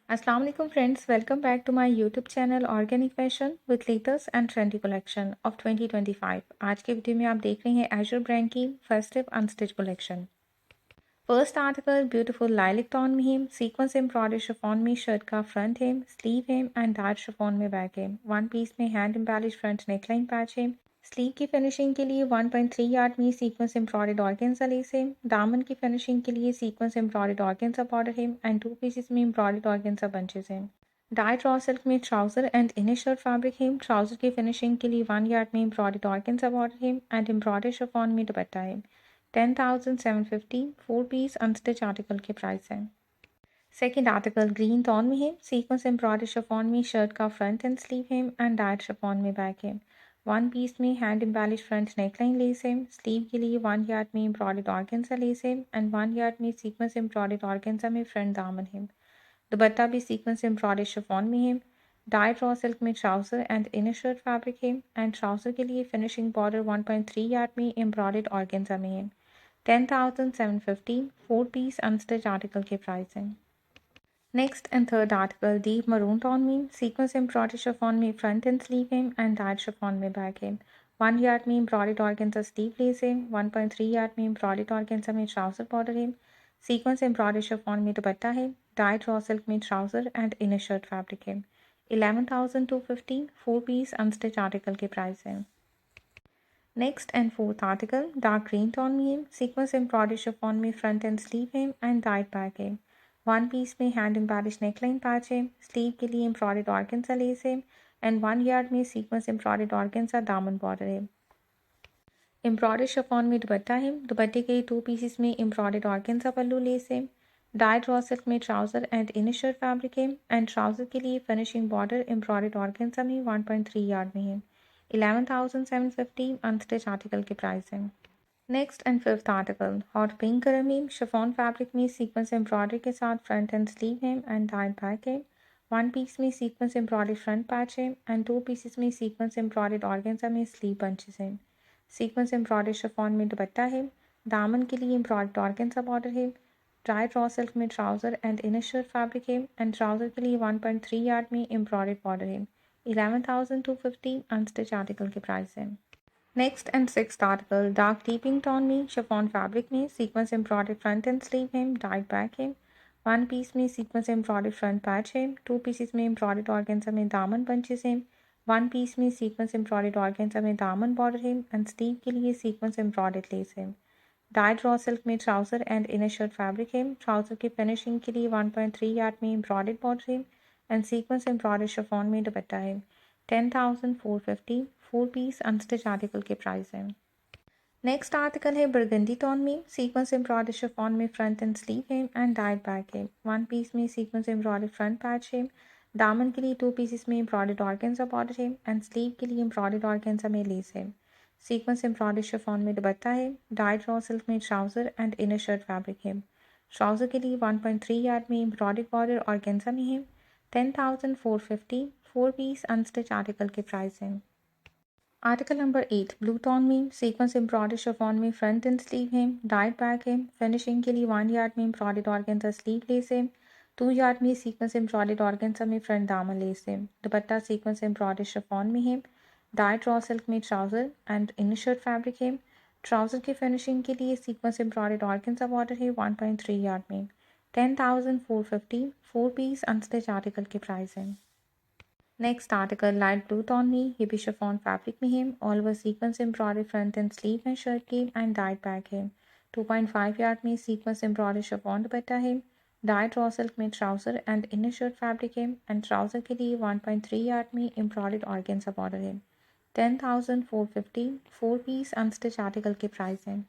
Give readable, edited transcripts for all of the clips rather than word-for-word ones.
अस्सलाम वालेकुम friends, welcome back to my YouTube channel organic fashion with latest and trendy collection of 2025। आज के video में आप देख रहे हैं एजर ब्रांड की festive unstitch collection. First article beautiful lilac tone में है, सीक्वेंस एम्ब्रॉयडरी शिफॉन में शर्ट का फ्रंट है, स्लीव है एंड डार्क शिफॉन में बैक है। वन पीस में hand embellish front neckline patch है। स्लीव की फिनिशिंग के लिए 1.3 यार्ड में सीक्वेंस एम्ब्रॉयडर्ड ऑर्गेन्जा लेस है। दामन की फिनिशिंग के लिए सीक्वेंस एम्ब्रॉयडर्ड ऑर्गेन्जा बॉर्डर है एंड टू पीसेस में एम्ब्रॉयडर्ड ऑर्गेन्जा बंचेस हैं। डाइट रॉ सिल्क में trouser and inner shirt fabric है। ट्राउजर की फिनिशिंग के लिए 1 यार्ड में एम्ब्रॉयडर्ड ऑर्गेन्जा बॉर्डर है एंड एम्ब्रॉयडर्ड शिफॉन में दुपट्टा है। 10,750 फोर पीस अनस्टिच आर्टिकल के प्राइस हैं। सेकेंड आर्टिकल ग्रीन टोन में है, सीक्वेंस एम्ब्रॉयडरी शिफॉन में शर्ट का फ्रंट एंड स्लीव है एंड डायट शिफॉन में बैक है। वन पीस में hand embellish front neckline less है। स्लीव के लिए 1 यार्ड में एम्ब्रॉयडर्ड ऑर्गेन्जा लेस है एंड 1 यार्ड में सीक्वेंस एम्ब्रॉयडर्ड ऑर्गेन्जा में फ्रंट दामन है। दुपट्टा भी सीक्वेंस एम्ब्रॉयडर्ड शिफॉन में है। डाइट रॉ सिल्क में trouser and inner shirt fabric है एंड ट्राउजर के लिए फिनिशिंग बॉर्डर 1.3 यार्ड में एम्ब्रॉयडर्ड ऑर्गेन्जा में है। 10,750 फोर पीस अनस्टिच आर्टिकल के प्राइस हैं। Next and third article deep maroon tone में, सीक्वेंस एम्ब्रॉयडरी शिफॉन में फ्रंट एंड स्लीव है एंड डाइट शिफॉन में बैक है। 1 यार्ड में एम्ब्रॉयडर्ड ऑर्गेन्जा स्लीव लेस है। 1.3 यार्ड में एम्ब्रॉयडर्ड ऑर्गेन्जा में ट्राउजर बॉर्डर है। सीक्वेंस एम्ब्रॉयडरी शिफॉन में दुपट्टा है। डाइट रॉ सिल्क में trouser and inner shirt fabric है। 11,250 फोर पीस अनस्टिच आर्टिकल के प्राइस है। Next and fourth article dark green tone में है, सीक्वेंस एम्ब्रॉयडरी शिफॉन में फ्रंट एंड स्लीव है एंड डाइट बैक है। वन पीस में हैंड एम्बेलिश नेकलाइन पैच है। स्लीव के लिए एम्ब्रॉयडर्ड ऑर्गेन्जा लेस है एंड 1 यार्ड में सीक्वेंस एम्ब्रॉयडर्ड ऑर्गेन्जा दामन बॉर्डर है। एम्ब्रॉयडर्ड शिफॉन में दुपट्टा है। दुपट्टे के टू पीसेस में एम्ब्रॉयडर्ड ऑर्गेन्जा पल्लू लेस है। डाइट रॉ सिल्क में trouser and inner shirt fabric है एंड ट्राउजर के लिए फिनिशिंग बॉर्डर एम्ब्रॉयडर्ड ऑर्गेन्जा में 1.3 यार्ड में है। 11,750 अनस्टिच आर्टिकल के प्राइस हैं। Next and fifth article hot pink colour में शिफॉन फैब्रिक में सीक्वेंस एम्ब्रॉयडरी के साथ फ्रंट एंड स्लीव है एंड डाइट बैक है। वन पीस में सीक्वेंस एम्ब्रॉयडरी फ्रंट पैच है एंड टू पीसेस में सीक्वेंस एम्ब्रॉयडर्ड ऑर्गेन्जा में स्लीव बंचेस हैं। सीक्वेंस एम्ब्रॉयडरी शिफॉन में दुपट्टा है। दामन के लिए एम्ब्रॉयडर्ड ऑर्गेन्जा बॉर्डर है। डाइट रॉ सिल्क में trouser and inner shirt fabric है एंड ट्राउजर के लिए 1.3 यार्ड में एम्ब्रॉयडर्ड बॉर्डर है। 11,250 अनस्टिच आर्टिकल के प्राइस है। Next and sixth article dark डीपिंग tone में शिफॉन फैब्रिक में sequence embroidered front end sleeve है। डाइट बैक है। वन पीस में सीक्वेंस एम्ब्रॉयडर्ड फ्रंट पैच है। टू पीसेस में एम्ब्रॉयडर्ड ऑर्गेन्जा में दामन बंचेस हैं। वन पीस में सीक्वेंस एम्ब्रॉयडर्ड ऑर्गेन्जा में दामन बॉर्डर है एंड स्लीव के लिए सीक्वेंस एम्ब्रॉयडर्ड लेस है। डाइट रॉ सिल्क में trouser and inner shirt fabric है। ट्राउजर की फिनिशिंग के लिए 1.3 यार्ड में एम्ब्रॉयडर्ड बॉर्डर है एंड सीक्वेंस एम्ब्रॉयडर्ड शिफॉन में दुपट्टा है। 10,450 फोर पीस अनस्टिच आर्टिकल के प्राइस हैं। नेक्स्ट आर्टिकल है बरगंडी टोन में, सीक्वेंस एम्ब्रॉयडरी शिफॉन में फ्रंट एंड स्लीव है एंड डाइट बैक है। वन पीस में सीक्वेंस एम्ब्रॉयडरी फ्रंट पैच है। दामन के लिए टू पीसेस में एम्ब्रॉयडर्ड ऑर्गेन्जा बॉर्डर है एंड स्लीव के लिए एम्ब्रॉयडर्ड ऑर्गेन्जा में लेस है। सीक्वेंस एम्ब्रॉयडरी शिफॉन में दुपट्टा है। डाइट रॉ सिल्क में trouser and inner shirt fabric है। ट्राउजर के लिए 1.3 यार्ड में एम्ब्रॉयडर्ड बॉर्डर ऑर्गेन्जा में है। 10,450 फोर पीस अनस्टिच आर्टिकल के प्राइस हैं। आर्टिकल नंबर 8 ब्लू टोन में, सीक्वेंस एम्ब्रॉयडरी शिफॉन में फ्रंट एंड स्लीव है। डाइट बैक है। फिनिशिंग के लिए 1 यार्ड में एम्ब्रॉयडर्ड ऑर्गेन्जा स्लीव लेस है। 2 यार्ड में सीक्वेंस एम्ब्रॉयडर्ड ऑर्गेन्जा में फ्रंट दामन लेस है। दुपट्टा सीक्वेंस एम्ब्रॉयडरी शिफॉन में है। डाइट रॉ सिल्क में trouser and inner shirt fabric है। ट्राउजर की फिनिशिंग के लिए सीक्वेंस एम्ब्रॉयडर्ड ऑर्गेन्जा बॉर्डर है 1.3 यार्ड में। 10,450 फोर पीस अनस्टिच आर्टिकल के प्राइस हैं। Next article light blue tone में, ये भी शिफॉन फैब्रिक में है। All over sequence embroidery front end sleeve है शर्ट की एंड डाइट बैक है। 2.5 यार्ड में सीक्वेंस एम्ब्रॉयडरी शिफॉन दुपट्टा है। डाइट रॉ सिल्क में trouser and inner shirt fabric है एंड ट्राउजर के लिए 1.3 यार्ड में एम्ब्रॉयडर्ड ऑर्गेन्जा बॉर्डर है। 10,450 फोर पीस अनस्टिच आर्टिकल के प्राइस हैं।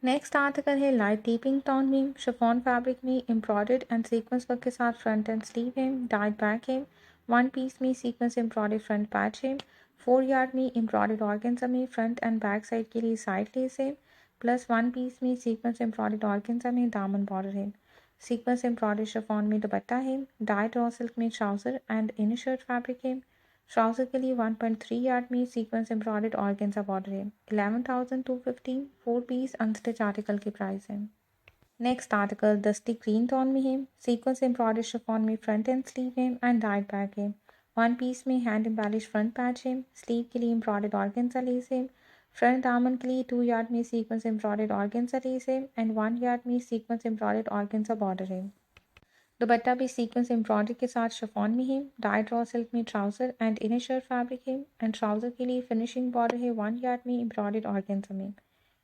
नेक्स्ट आर्टिकल है लाइट डीपिंग टोन में, शिफॉन फैब्रिक में एम्ब्रॉयडर्ड एंड सीक्वेंस वर्क के साथ फ्रंट एंड स्लीव है। डाइट बैक है। वन पीस में सीक्वेंस एम्ब्रॉयडर्ड फ्रंट पैच है। 4 यार्ड में एम्ब्रॉयडर्ड ऑर्गेन्जा में फ्रंट एंड बैक साइड के लिए साइड लेस है। प्लस वन पीस में सीक्वेंस एम्ब्रॉयडर्ड ऑर्गेन्जा में दामन बॉर्डर है। सीक्वेंस एम्ब्रॉयडर्ड शिफॉन में दुपट्टा है। डाइट रॉ सिल्क में trouser and inner shirt fabric है। ट्राउजर के लिए 1.3 यार्ड में सीक्वेंस एम्ब्रॉयडर्ड ऑर्गेन्जा बॉर्डर है। 11,250 फोर पीस अनस्टिच आर्टिकल की प्राइस है। नेक्स्ट आर्टिकल दस्ती ग्रीन टोन में है। सीक्वेंस एम्ब्रॉयडर्ड शिफॉन में फ्रंट एंड स्लीव है एंड डाइड बैक है। वन पीस में हैंड एम्बेलिश फ्रंट पैच है। स्लीव के लिए एम्ब्रॉयडर्ड ऑर्गेन्जा लेस है। फ्रंट दामन के लिए 2 यार्ड में सीक्वेंस एम्ब्रॉयडर्ड ऑर्गेन्जा लेस है एंड 1 यार्ड में सीक्वेंस एम्ब्रॉयडर्ड ऑर्गेन्जा बॉर्डर है। दुपट्टा भी सीक्वेंस एम्ब्रॉयडरी के साथ शिफॉन में है। डाइड रॉ सिल्क में trouser and inner shirt fabric है एंड ट्राउजर के लिए फिनिशिंग बॉर्डर है 1 यार्ड में एम्ब्रॉयडर्ड ऑर्गेन्जा में।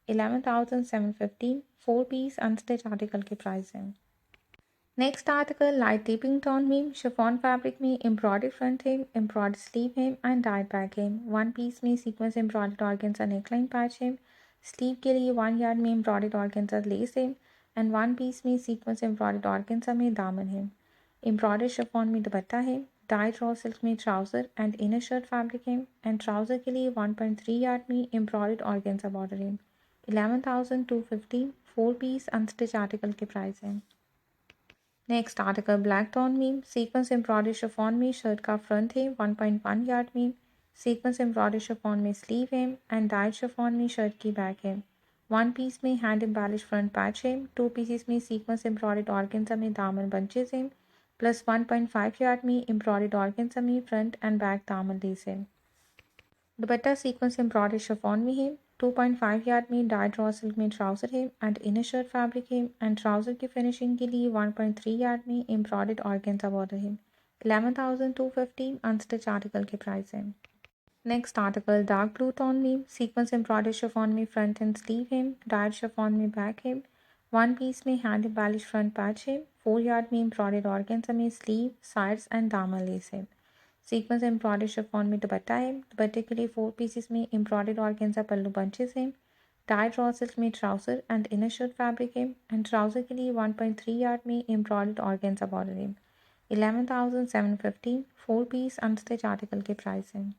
11,715 4 पीस अनस्टिच आर्टिकल के प्राइस हैं। Next article light tipping tone में शिफॉन फैब्रिक में एम्ब्रॉयडरी फ्रंट है, एम्ब्रॉयडरी स्लीव है एंड डाइड बैक है। वन पीस में sequence embroidered organza neckline patch है। स्लीव के लिए 1 यार्ड में एम्ब्रॉयडर्ड ऑर्गेन्जा लेस है एंड वन पीस में सीक्वेंस एम्ब्रॉयडर्ड ऑर्गेन्जा में दामन है। एम्ब्रॉयडर्ड शिफॉन में दुपट्टा है। डाइड रॉ सिल्क में trouser and inner shirt fabric है एंड ट्राउजर के लिए 1.3 यार्ड में एम्ब्रॉयडर्ड ऑर्गेन्जा बॉर्डर है। 11,250 4 पीस अनस्टिच आर्टिकल के प्राइस हैं। नेक्स्ट आर्टिकल ब्लैक टोन में सीक्वेंस एम्ब्रॉयडरी शिफॉन में शर्ट का फ्रंट है 1.1 यार्ड में। सीक्वेंस एम्ब्रॉयडरी शिफॉन में स्लीव है एंड डाइड शिफॉन में शर्ट की बैक है। वन पीस में हैंड एम्बेलिश फ्रंट पैच है। 2 पीसेस में सीक्वेंस एम्ब्रॉयडर्ड ऑर्गेन्जा में दामन बंचेस हैं प्लस 1.5 यार्ड में एम्ब्रॉयडर्ड ऑर्गेन्जा में फ्रंट एंड बैक दामन लेस है। दुपट्टा सीक्वेंस एम्ब्रॉयडर्ड शिफॉन में है। 2.5 यार्ड में डाइड रॉ सिल्क में ट्राउजर है एंड इनर शर्ट फैब्रिक है एंड ट्राउजर की फिनिशिंग के लिए 1.3 यार्ड में एम्ब्रॉयडर्ड ऑर्गेन्जा बॉर्डर है। 11,250 अनस्टिच आर्टिकल के प्राइस है। Next article dark blue tone में सीक्वेंस एम्ब्रॉयडर्ड शिफॉन में फ्रंट एंड स्लीव है। डाइड शिफॉन में बैक है। वन पीस में हैंड एम्बेलिश फ्रंट पैच है। 4 यार्ड में एम्ब्रॉयडर्ड ऑर्गेन्जा में स्लीव साइड्स एंड दामन लेस है। सीक्वेंस एम्ब्रॉयडर्ड शिफॉन में दुपट्टा है। दुपट्टे के लिए 4 पीसेस में एम्ब्रॉयडर्ड ऑर्गेन्जा पल्लू बंचेस हैं। डाइड रॉ सिल्क में trouser and inner shirt fabric है एंड ट्राउजर के लिए 1.3 यार्ड में एम्ब्रॉयडर्ड ऑर्गेन्जा बॉर्डर है। 11,750 4 पीस अनस्टिच आर्टिकल के प्राइस हैं।